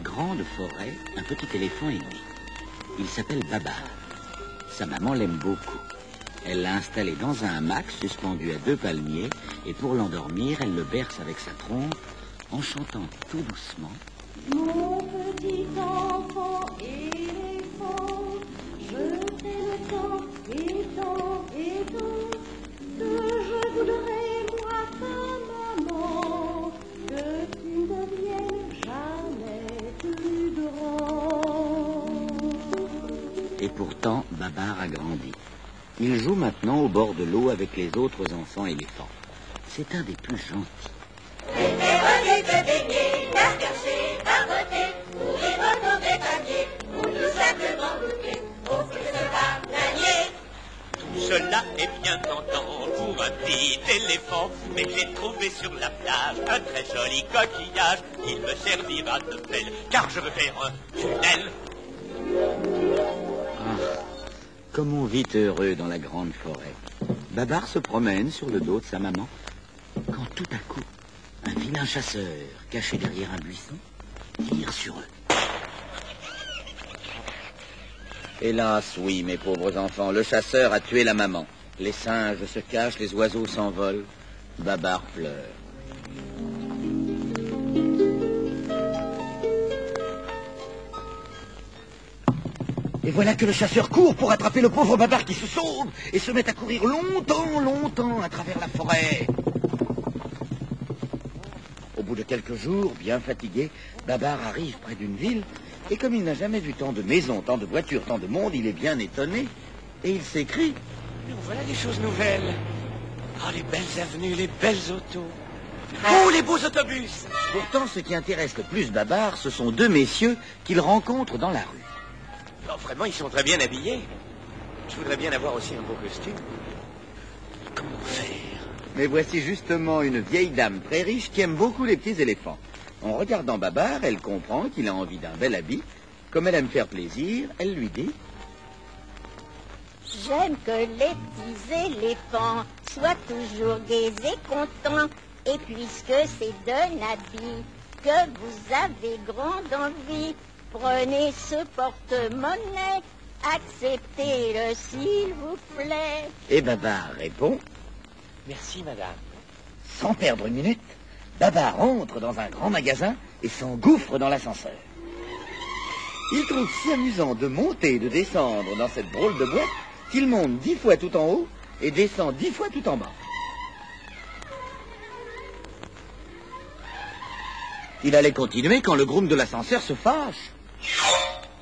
grande forêt, un petit éléphant est né. Il s'appelle Babar. Sa maman l'aime beaucoup. Elle l'a installé dans un hamac suspendu à 2 palmiers et pour l'endormir, elle le berce avec sa trompe en chantant tout doucement. Mon petit enfant éléphant, je t'aime tant et tant et tant, que je voudrais, moi, ta maman, que tu ne deviennes jamais plus grand. Et pourtant, Babar a grandi. Il joue maintenant au bord de l'eau avec les autres enfants éléphants. C'est un des plus gentils. Venez te baigner, d'asperger, barboter, courir autour des palmiers, ou tout simplement goûter au fruit de ce bananier. Tout cela est bien tentant pour un petit éléphant, mais j'ai trouvé sur la plage un très joli coquillage. Il me servira de pelle, car je veux faire un tunnel. Comme on vit heureux dans la grande forêt. Babar se promène sur le dos de sa maman, quand tout à coup, un vilain chasseur, caché derrière un buisson, tire sur eux. Hélas, oui, mes pauvres enfants, le chasseur a tué la maman. Les singes se cachent, les oiseaux s'envolent. Babar pleure. Et voilà que le chasseur court pour attraper le pauvre Babar qui se sauve et se met à courir longtemps à travers la forêt. Au bout de quelques jours, bien fatigué, Babar arrive près d'une ville et comme il n'a jamais vu tant de maisons, tant de voitures, tant de monde, il est bien étonné et il s'écrie. Mais voilà des choses nouvelles. Oh, les belles avenues, les belles autos. Oh, les beaux autobus. Pourtant, ce qui intéresse le plus Babar, ce sont 2 messieurs qu'il rencontre dans la rue. Oh, vraiment, ils sont très bien habillés. Je voudrais bien avoir aussi un beau costume. Comment faire? Mais voici justement une vieille dame très riche qui aime beaucoup les petits éléphants. En regardant Babar, elle comprend qu'il a envie d'un bel habit. Comme elle aime faire plaisir, elle lui dit... J'aime que les petits éléphants soient toujours gais et contents. Et puisque c'est d'un habit que vous avez grande envie, prenez ce porte-monnaie, acceptez-le s'il vous plaît. Et Babar répond... Merci, madame. Sans perdre une minute, Babar entre dans un grand magasin et s'engouffre dans l'ascenseur. Il trouve si amusant de monter et de descendre dans cette drôle de boîte qu'il monte 10 fois tout en haut et descend 10 fois tout en bas. Il allait continuer quand le groom de l'ascenseur se fâche.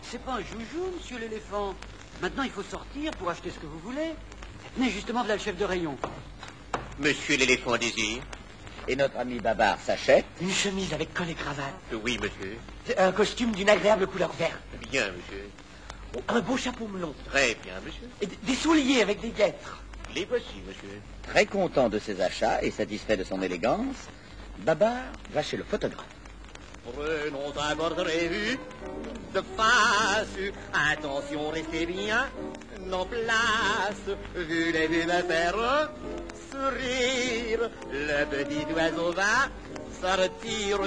C'est pas un joujou, monsieur l'éléphant. Maintenant, il faut sortir pour acheter ce que vous voulez. Tenez justement de la chef de rayon. Monsieur l'éléphant désire. Et notre ami Babar s'achète. Une chemise avec col et cravate. Oui, monsieur. Un costume d'une agréable couleur verte. Bien, monsieur. Un beau chapeau melon. Très bien, monsieur. Et des souliers avec des guêtres. Les voici, monsieur. Très content de ses achats et satisfait de son élégance, Babar va chez le photographe. Prenons un portrait vu de face. Attention, restez bien en place. Voulez-vous me faire sourire? Le petit oiseau va sortir.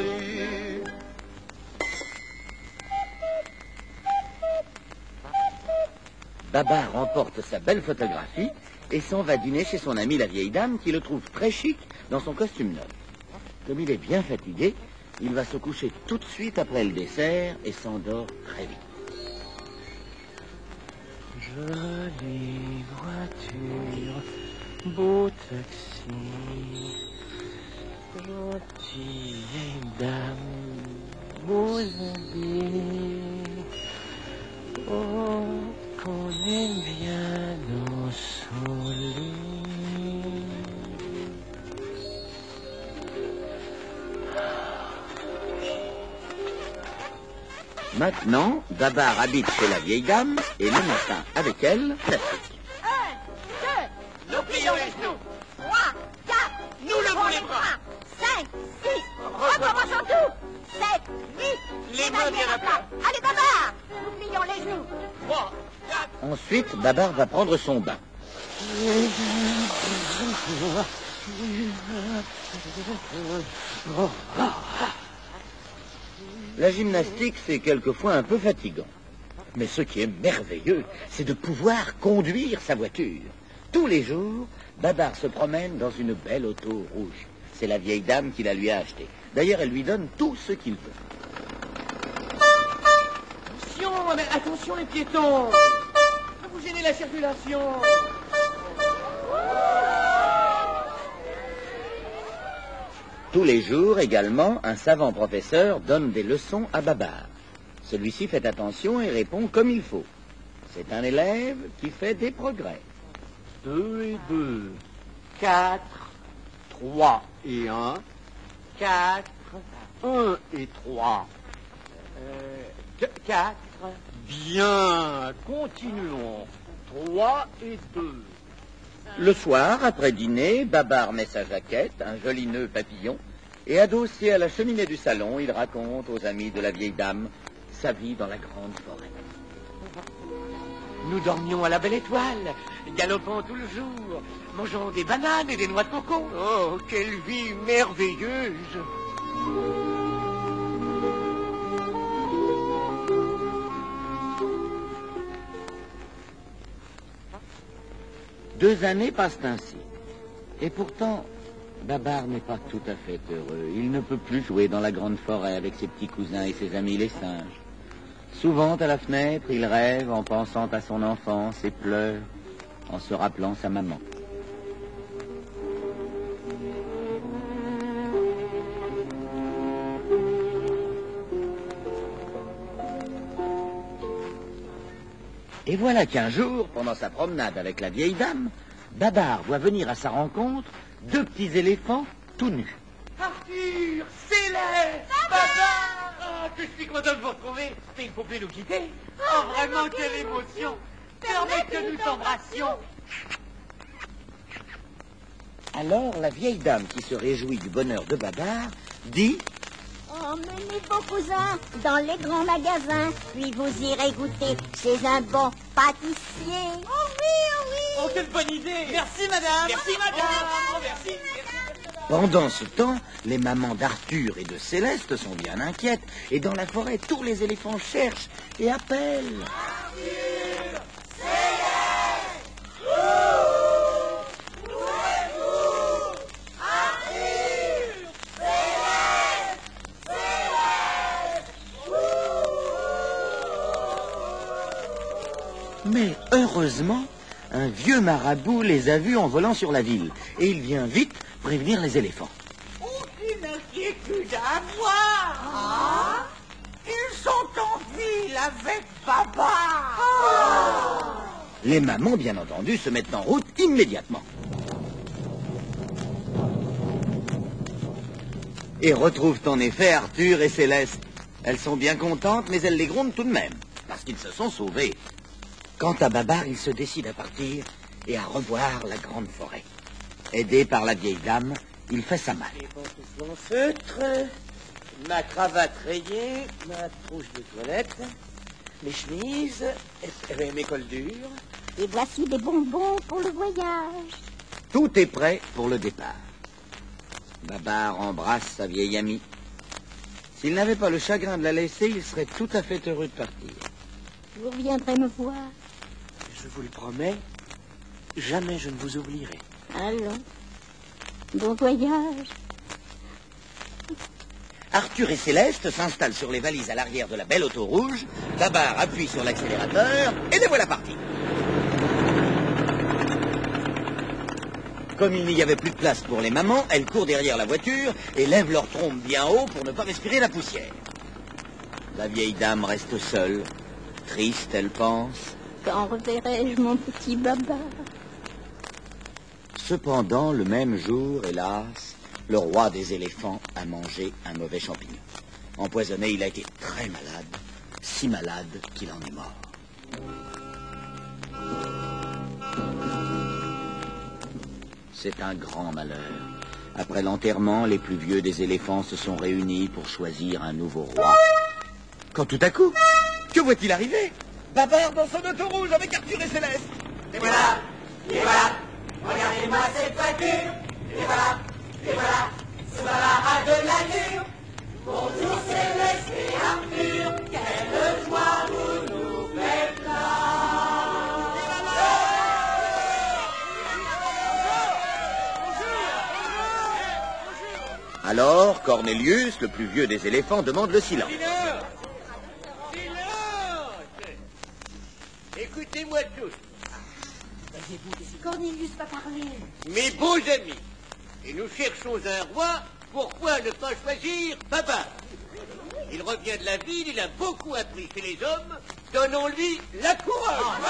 Babar remporte sa belle photographie et s'en va dîner chez son amie la vieille dame qui le trouve très chic dans son costume neuf. Comme il est bien fatigué, il va se coucher tout de suite après le dessert et s'endort très vite. Jolie voiture, beau taxi, gentille vieille dame, beaux habits. Oh, qu'on aime bien dans son lit. Maintenant, Babar habite chez la vieille dame et le matin, avec elle, classique. 1, 2, Nous plions les genoux. 3, 4, Nous levons les bras. 5, 6, recommençons tout. 7, 8, Les mains bien à plat. Allez, Babar, nous plions les genoux. 3, 4. Ensuite, Babar va prendre son bain. La gymnastique, c'est quelquefois un peu fatigant. Mais ce qui est merveilleux, c'est de pouvoir conduire sa voiture. Tous les jours, Babar se promène dans une belle auto rouge. C'est la vieille dame qui la lui a achetée. D'ailleurs, elle lui donne tout ce qu'il veut. Attention les piétons! Vous gênez la circulation! Tous les jours, également, un savant professeur donne des leçons à Babar. Celui-ci fait attention et répond comme il faut. C'est un élève qui fait des progrès. 2 et 2. 4. 3 et 1. 4. 1 et 3. 4. Bien, continuons. 3 et 2. Le soir, après dîner, Babar met sa jaquette, un joli nœud papillon, et adossé à la cheminée du salon, il raconte aux amis de la vieille dame sa vie dans la grande forêt. Nous dormions à la belle étoile, galopant tout le jour, mangeant des bananes et des noix de coco. Oh, quelle vie merveilleuse! 2 années passent ainsi. Et pourtant, Babar n'est pas tout à fait heureux. Il ne peut plus jouer dans la grande forêt avec ses petits cousins et ses amis les singes. Souvent, à la fenêtre, il rêve en pensant à son enfance et pleure en se rappelant sa maman. Et voilà qu'un jour, pendant sa promenade avec la vieille dame, Babar voit venir à sa rencontre 2 petits éléphants tout nus. Arthur, Céleste, Babar! Ah, que je suis content de vous retrouver, mais il ne faut plus nous quitter. Oh, vraiment, quelle émotion! Permets que nous t'embrassions. Alors la vieille dame, qui se réjouit du bonheur de Babar, dit: Emmenez vos cousins dans les grands magasins, puis vous irez goûter chez un bon pâtissier. Oh oui, oh oui! Oh, quelle bonne idée! Merci, madame! Merci, madame! Oh, merci! Pendant ce temps, les mamans d'Arthur et de Céleste sont bien inquiètes, et dans la forêt, tous les éléphants cherchent et appellent. Arthur, Céleste, où êtes-vous? Arthur, Céleste, Céleste, Mais heureusement, un vieux marabout les a vus en volant sur la ville, et il vient vite prévenir les éléphants. Aucune inquiétude à avoir! Ah? Ils sont en ville avec Babar! Les mamans, bien entendu, se mettent en route immédiatement. Et retrouvent en effet Arthur et Céleste. Elles sont bien contentes, mais elles les grondent tout de même, parce qu'ils se sont sauvés. Quant à Babar, il se décide à partir et à revoir la grande forêt. Aidé par la vieille dame, il fait sa malle. Les pantoufles en feutre, ma cravate rayée, ma trousse de toilette, mes chemises, et mes cols durs. Et voici des bonbons pour le voyage. Tout est prêt pour le départ. Babar embrasse sa vieille amie. S'il n'avait pas le chagrin de la laisser, il serait tout à fait heureux de partir. Vous reviendrez me voir. Je vous le promets, jamais je ne vous oublierai. Allons. Bon voyage. Arthur et Céleste s'installent sur les valises à l'arrière de la belle auto rouge. Babar appuie sur l'accélérateur et les voilà partis. Comme il n'y avait plus de place pour les mamans, elles courent derrière la voiture et lèvent leur trompe bien haut pour ne pas respirer la poussière. La vieille dame reste seule, triste, elle pense. Quand reverrai-je mon petit Babar? Cependant, le même jour, hélas, le roi des éléphants a mangé un mauvais champignon. Empoisonné, il a été très malade, si malade qu'il en est mort. C'est un grand malheur. Après l'enterrement, les plus vieux des éléphants se sont réunis pour choisir un nouveau roi. Quand tout à coup, que voit-il arriver? Babar dans son auto rouge avec Arthur et Céleste. et voilà, regardez-moi cette voiture, et voilà, ce Babar a de l'allure. Bonjour Céleste et Arthur, quelle joie vous nous faites là. Alors, Cornelius, le plus vieux des éléphants, demande le silence. Silence! Silence! Écoutez-moi tous. Cornelius va parler. Mes beaux amis, et nous cherchons un roi, pourquoi ne pas choisir Babar? Il revient de la ville, il a beaucoup appris chez les hommes, donnons-lui la couronne.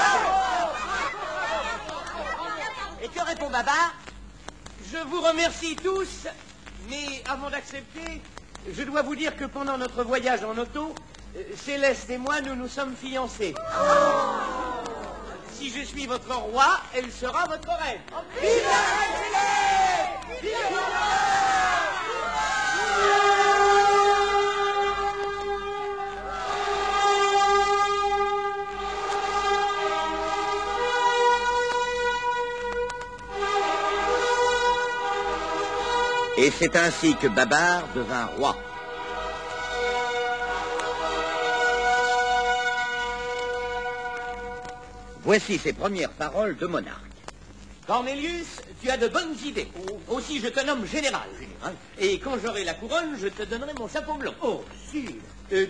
Et que répond Babar? Je vous remercie tous, mais avant d'accepter, je dois vous dire que pendant notre voyage en auto, Céleste et moi, nous nous sommes fiancés. Si je suis votre roi, elle sera votre reine. Vive la reine Céleste! Vive la Et c'est ainsi que Babar devint roi. Voici ses premières paroles de monarque. Cornelius, tu as de bonnes idées. Aussi, je te nomme général. Et quand j'aurai la couronne, je te donnerai mon chapeau blanc. Oh, si.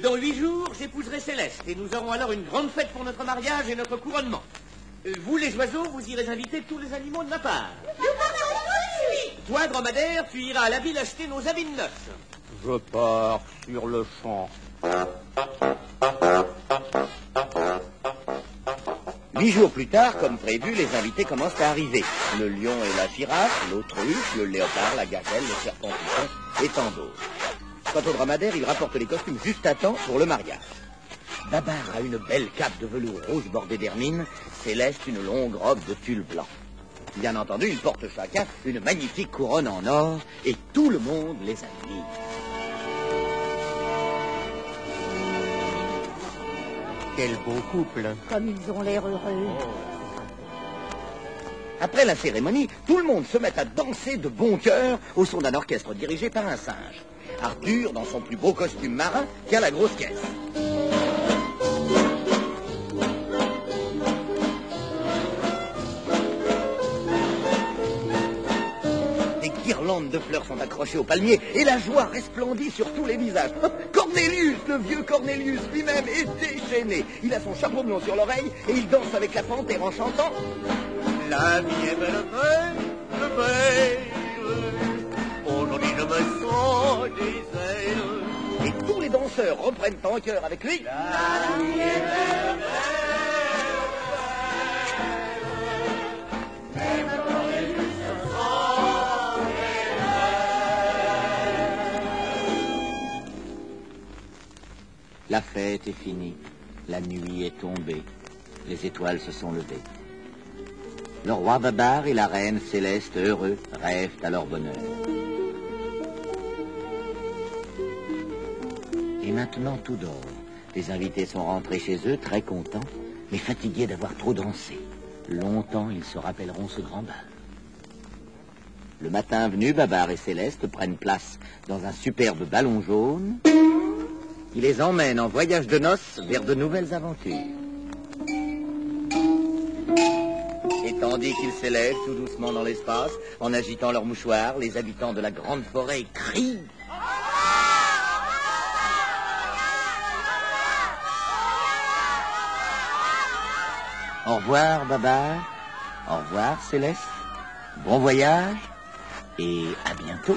Dans 8 jours, j'épouserai Céleste. Et nous aurons alors une grande fête pour notre mariage et notre couronnement. Vous, les oiseaux, vous irez inviter tous les animaux de ma part. Toi, dromadaire, tu iras à la ville acheter nos habits de noces. Je pars sur le champ. 8 jours plus tard, comme prévu, les invités commencent à arriver. Le lion et la girafe, l'autruche, le léopard, la gazelle, le serpent python et tant d'autres. Quant au dromadaire, il rapporte les costumes juste à temps pour le mariage. Babar a une belle cape de velours rouge bordée d'hermine, Céleste une longue robe de tulle blanc. Bien entendu, ils portent chacun une magnifique couronne en or et tout le monde les admire. Quel beau couple. Comme ils ont l'air heureux. Après la cérémonie, tout le monde se met à danser de bon cœur au son d'un orchestre dirigé par un singe. Arthur, dans son plus beau costume marin, tient la grosse caisse. Des guirlandes de fleurs sont accrochées au palmier et la joie resplendit sur tous les visages. Cornelius, le vieux Cornelius lui-même, est déchaîné. Il a son chapeau blond sur l'oreille et il danse avec la panthère en chantant « La vie est belle, belle, belle. Aujourd'hui je me sens des ailes. » Et tous les danseurs reprennent en chœur avec lui. La vie est belle, La fête est finie, la nuit est tombée, les étoiles se sont levées. Le roi Babar et la reine Céleste, heureux, rêvent à leur bonheur. Et maintenant tout dort. Les invités sont rentrés chez eux, très contents, mais fatigués d'avoir trop dansé. Longtemps, ils se rappelleront ce grand bal. Le matin venu, Babar et Céleste prennent place dans un superbe ballon jaune qui les emmène en voyage de noces vers de nouvelles aventures. Et tandis qu'ils s'élèvent tout doucement dans l'espace, en agitant leurs mouchoirs, les habitants de la grande forêt crient. Au revoir, Babar. Au revoir, Céleste. Bon voyage et à bientôt.